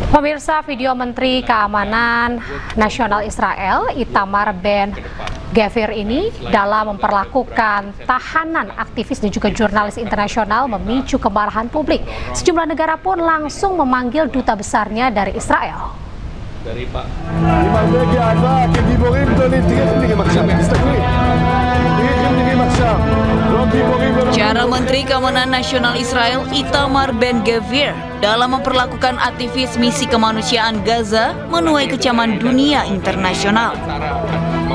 Pemirsa, video Menteri Keamanan Nasional Israel Itamar Ben-Gvir ini dalam memperlakukan tahanan aktivis dan juga jurnalis internasional memicu kemarahan publik. Sejumlah negara pun langsung memanggil duta besarnya dari Israel. Cara Menteri Keamanan Nasional Israel Itamar Ben-Gvir dalam memperlakukan aktivis misi kemanusiaan Gaza menuai kecaman dunia internasional.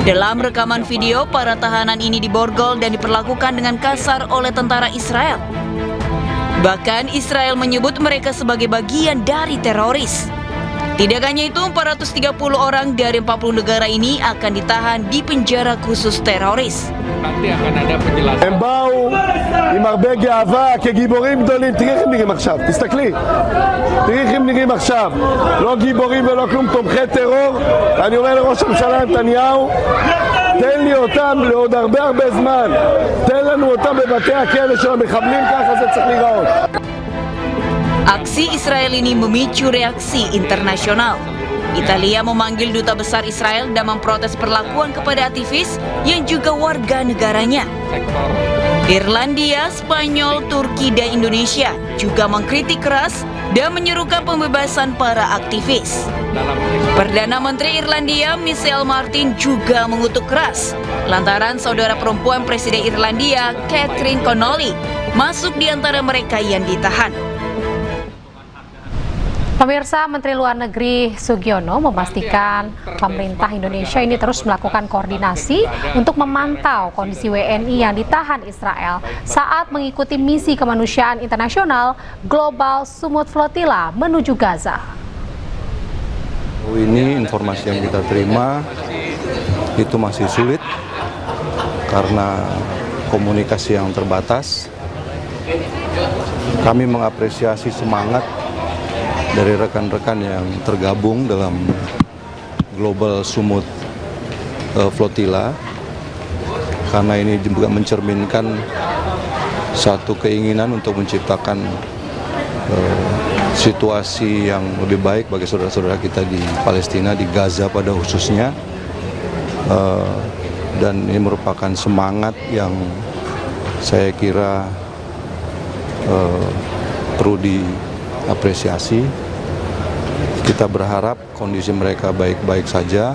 Dalam rekaman video, para tahanan ini diborgol dan diperlakukan dengan kasar oleh tentara Israel. Bahkan Israel menyebut mereka sebagai bagian dari teroris. Tidak hanya itu, 430 orang dari 40 negara ini akan ditahan di penjara khusus teroris. Nanti akan ada penjelasan. הם באו עם הרבה גאווה כגיבורים גדולים. תראי איך הם נראים עכשיו, תסתכלי. תראי איך הם נראים עכשיו. לא גיבורים ולא כלום, תומכי טרור. אני אומר לראש הממשלה נתניהו, תן לי אותם לעוד הרבה זמן. תן לנו אותם בבתי הכלא של המחבלים, ככה זה צריך להיראות. Aksi Israel ini memicu reaksi internasional. Italia memanggil duta besar Israel dan memprotes perlakuan kepada aktivis yang juga warga negaranya. Irlandia, Spanyol, Turki, dan Indonesia juga mengkritik keras dan menyerukan pembebasan para aktivis. Perdana Menteri Irlandia Michelle Martin juga mengutuk keras lantaran saudara perempuan Presiden Irlandia Catherine Connolly masuk di antara mereka yang ditahan. Pemirsa, Menteri Luar Negeri Sugiono memastikan pemerintah Indonesia ini terus melakukan koordinasi untuk memantau kondisi WNI yang ditahan Israel saat mengikuti misi kemanusiaan internasional Global Sumut Flotilla menuju Gaza. Ini informasi yang kita terima itu masih sulit karena komunikasi yang terbatas. Kami mengapresiasi semangat dari rekan-rekan yang tergabung dalam Global Sumut Flotilla, karena ini juga mencerminkan satu keinginan untuk menciptakan situasi yang lebih baik bagi saudara-saudara kita di Palestina, di Gaza pada khususnya, dan ini merupakan semangat yang saya kira perlu diapresiasi. Kita berharap kondisi mereka baik-baik saja.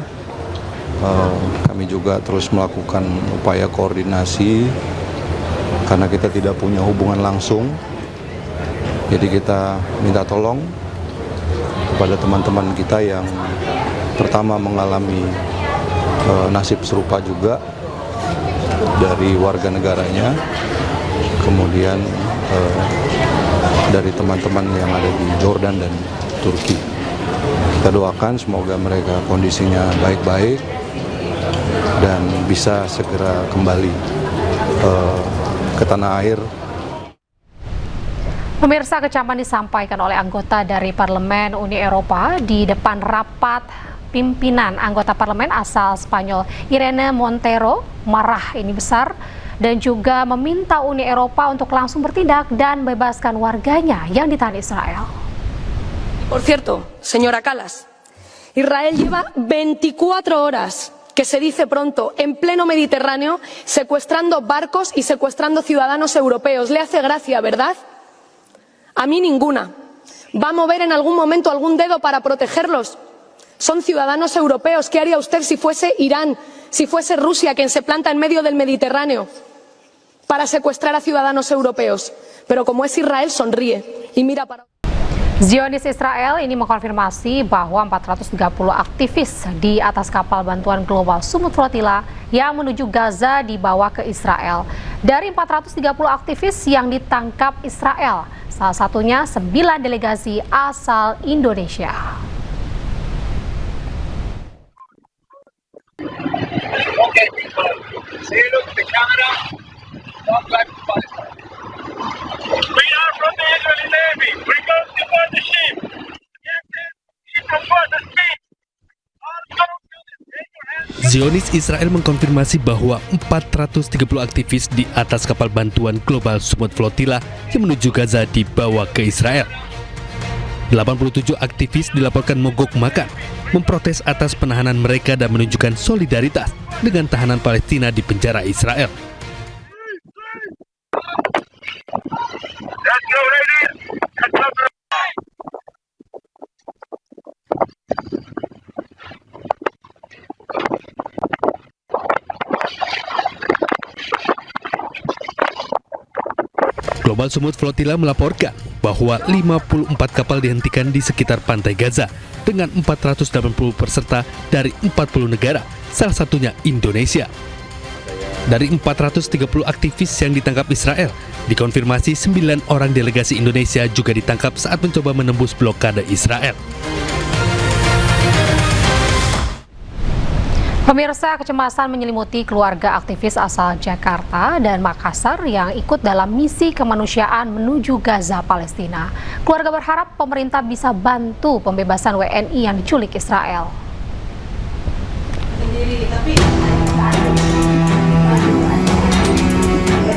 Kami juga terus melakukan upaya koordinasi karena kita tidak punya hubungan langsung. Jadi kita minta tolong kepada teman-teman kita yang pertama mengalami nasib serupa juga dari warga negaranya, kemudian dari teman-teman yang ada di Jordan dan Turki. Kita doakan semoga mereka kondisinya baik-baik dan bisa segera kembali ke tanah air. Pemirsa, kecaman disampaikan oleh anggota dari Parlemen Uni Eropa di depan rapat pimpinan anggota parlemen asal Spanyol Irene Montero. Marah ini besar dan juga meminta Uni Eropa untuk langsung bertindak dan bebaskan warganya yang ditahan Israel. Por cierto, señora Kallas, Israel lleva 24 horas, que se dice pronto, en pleno Mediterráneo, secuestrando barcos y secuestrando ciudadanos europeos. Le hace gracia, ¿verdad? A mí ninguna. ¿Va a mover en algún momento algún dedo para protegerlos? Son ciudadanos europeos. ¿Qué haría usted si fuese Irán, si fuese Rusia quien se planta en medio del Mediterráneo para secuestrar a ciudadanos europeos? Pero como es Israel, sonríe y mira para... Zionis Israel ini mengkonfirmasi bahwa 430 aktivis di atas kapal bantuan Global Sumut Flotilla yang menuju Gaza dibawa ke Israel. Dari 430 aktivis yang ditangkap Israel, salah satunya 9 delegasi asal Indonesia. Okay, say look at the camera. Talk back to Palestine. We are from the Israeli Navy. We go to board the ship. Captain, keep from board the ship. All soldiers, take your hands. Zionis Israel mengkonfirmasi bahwa 430 aktivis di atas kapal bantuan Global Sumut Flotilla yang menuju Gaza dibawa ke Israel. 87 aktivis dilaporkan mogok makan, memprotes atas penahanan mereka dan menunjukkan solidaritas dengan tahanan Palestina di penjara Israel. Let's go, ladies. Let's go. Global Sumut Flotilla melaporkan bahwa 54 kapal dihentikan di sekitar pantai Gaza dengan 480 peserta dari 40 negara, salah satunya Indonesia. Dari 430 aktivis yang ditangkap Israel, dikonfirmasi 9 orang delegasi Indonesia juga ditangkap saat mencoba menembus blokade Israel. Pemirsa, kecemasan menyelimuti keluarga aktivis asal Jakarta dan Makassar yang ikut dalam misi kemanusiaan menuju Gaza, Palestina. Keluarga berharap pemerintah bisa bantu pembebasan WNI yang diculik Israel.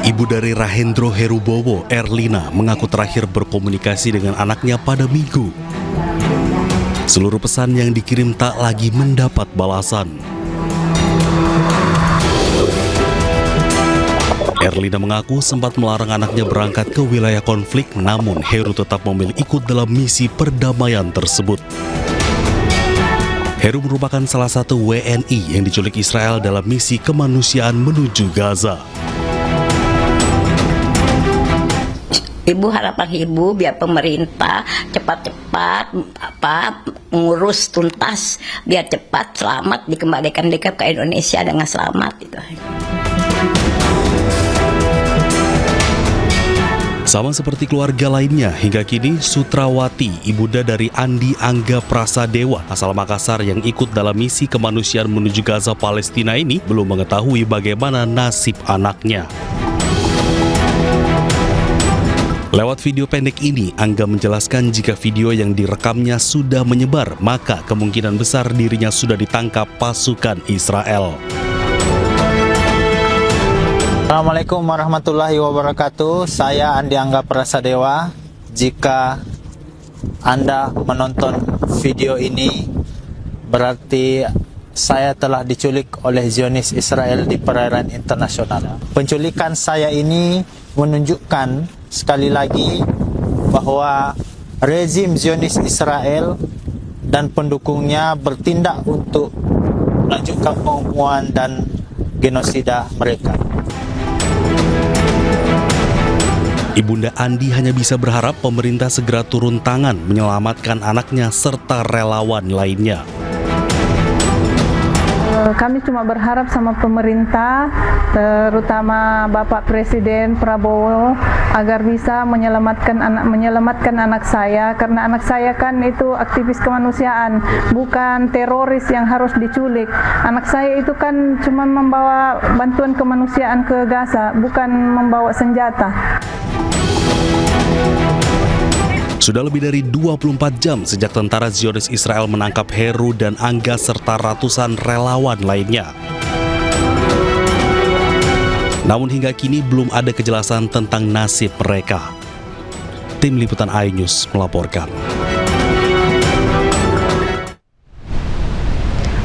Ibu dari Rahendro Herubowo, Erlina, mengaku terakhir berkomunikasi dengan anaknya pada Minggu. Seluruh pesan yang dikirim tak lagi mendapat balasan. Erlina mengaku sempat melarang anaknya berangkat ke wilayah konflik, namun Heru tetap memilih ikut dalam misi perdamaian tersebut. Heru merupakan salah satu WNI yang diculik Israel dalam misi kemanusiaan menuju Gaza. Ibu, harapan ibu biar pemerintah cepat-cepat mengurus tuntas biar cepat selamat dikembalikan ke Indonesia dengan selamat gitu. Sama seperti keluarga lainnya, hingga kini Sutrawati, ibunda dari Andi Angga Prasadewa asal Makassar yang ikut dalam misi kemanusiaan menuju Gaza Palestina ini belum mengetahui bagaimana nasib anaknya. Lewat video pendek ini, Angga menjelaskan jika video yang direkamnya sudah menyebar, maka kemungkinan besar dirinya sudah ditangkap pasukan Israel. Assalamualaikum warahmatullahi wabarakatuh. Saya Andi Angga Prasadewa. Jika Anda menonton video ini, berarti saya telah diculik oleh Zionis Israel di perairan internasional. Penculikan saya ini menunjukkan sekali lagi bahwa rezim Zionis Israel dan pendukungnya bertindak untuk melanjutkan pembunuhan dan genosida mereka. Ibunda Andi hanya bisa berharap pemerintah segera turun tangan menyelamatkan anaknya serta relawan lainnya. Kami cuma berharap sama pemerintah, terutama Bapak Presiden Prabowo, agar bisa menyelamatkan anak saya, karena anak saya kan itu aktivis kemanusiaan, bukan teroris yang harus diculik. Anak saya itu kan cuma membawa bantuan kemanusiaan ke Gaza, bukan membawa senjata. Sudah lebih dari 24 jam sejak tentara Zionis Israel menangkap Heru dan Angga serta ratusan relawan lainnya. Namun hingga kini belum ada kejelasan tentang nasib mereka. Tim Liputan iNews melaporkan.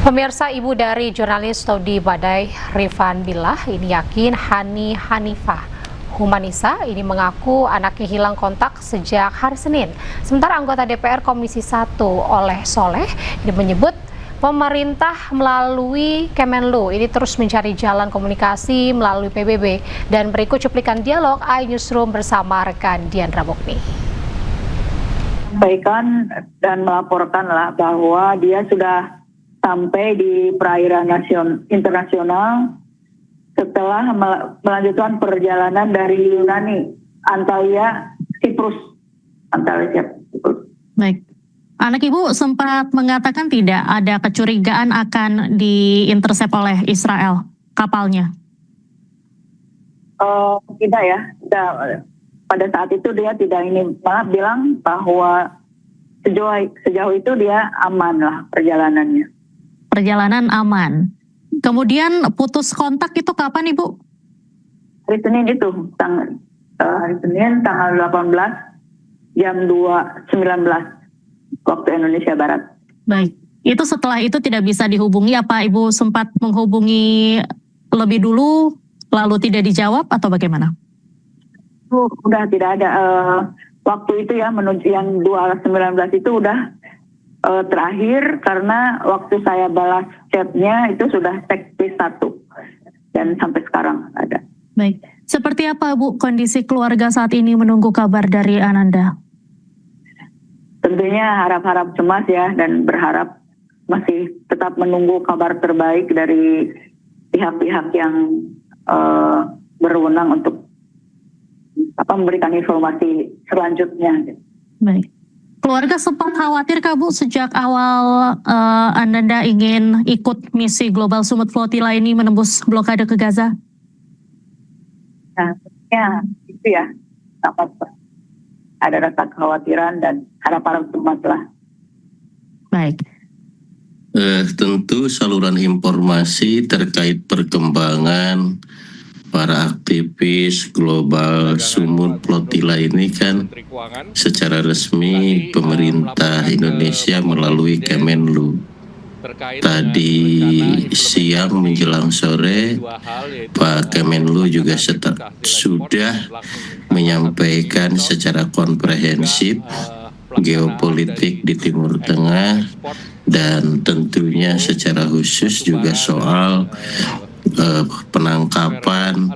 Pemirsa, ibu dari jurnalis Todi Badai, Rifan Billah, ini yakin Hani Hanifah Humanisa ini mengaku anaknya hilang kontak sejak hari Senin. Sementara anggota DPR Komisi 1 Oleh Soleh ini menyebut pemerintah melalui Kemenlu ini terus mencari jalan komunikasi melalui PBB. Dan berikut cuplikan dialog iNewsroom bersama rekan Diandra Mukni. Sampaikan dan melaporkanlah bahwa dia sudah sampai di perairan internasional setelah melanjutkan perjalanan dari Yunani, Antalya, Siprus. Baik. Anak ibu sempat mengatakan tidak ada kecurigaan akan diintersep oleh Israel kapalnya. Tidak ya. Pada saat itu dia tidak malah bilang bahwa sejauh itu dia aman lah perjalanannya. Perjalanan aman. Kemudian putus kontak itu kapan, Ibu? Hari Senin itu, hari Senin tanggal 18 jam 2.19. waktu Indonesia Barat. Baik, itu setelah itu tidak bisa dihubungi, apa Ibu sempat menghubungi lebih dulu lalu tidak dijawab atau bagaimana? Udah tidak ada waktu itu ya, menuju yang 219 itu udah terakhir, karena waktu saya balas chatnya itu sudah tag P1 dan sampai sekarang ada. Baik, seperti apa Bu kondisi keluarga saat ini menunggu kabar dari Ananda? Tentunya harap-harap cemas ya, dan berharap masih tetap menunggu kabar terbaik dari pihak-pihak yang berwenang untuk memberikan informasi selanjutnya. Baik. Keluarga sempat khawatir Kak Bu sejak awal Ananda ingin ikut misi Global Sumut Flotilla ini menembus blokade ke Gaza? Nah, ya itu ya, ada rasa kekhawatiran dan harap-harap cemas lah. Baik. Tentu saluran informasi terkait perkembangan para aktivis Global Sumut Flotilla ini kan secara resmi pemerintah Indonesia melalui Kemenlu. Tadi siang menjelang sore Pak Kemenlu juga sudah menyampaikan secara komprehensif geopolitik di Timur Tengah, dan tentunya secara khusus juga soal penangkapan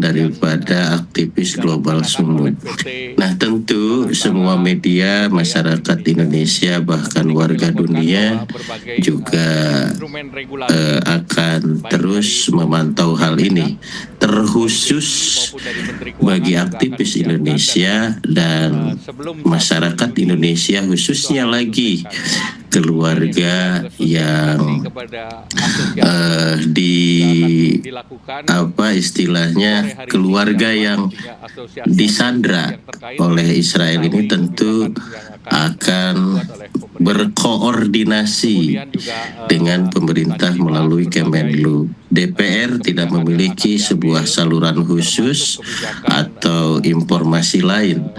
daripada aktivis Global Sumut. Nah, tentu semua media, masyarakat Indonesia, bahkan warga dunia juga akan terus memantau hal ini, terkhusus bagi aktivis Indonesia dan masyarakat Indonesia, khususnya lagi keluarga yang istilahnya keluarga yang disandra oleh Israel ini tentu akan berkoordinasi dengan pemerintah melalui Kemenlu. DPR tidak memiliki sebuah saluran khusus atau informasi lain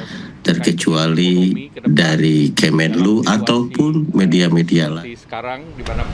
terkecuali dari Kemenlu ataupun media-media lain.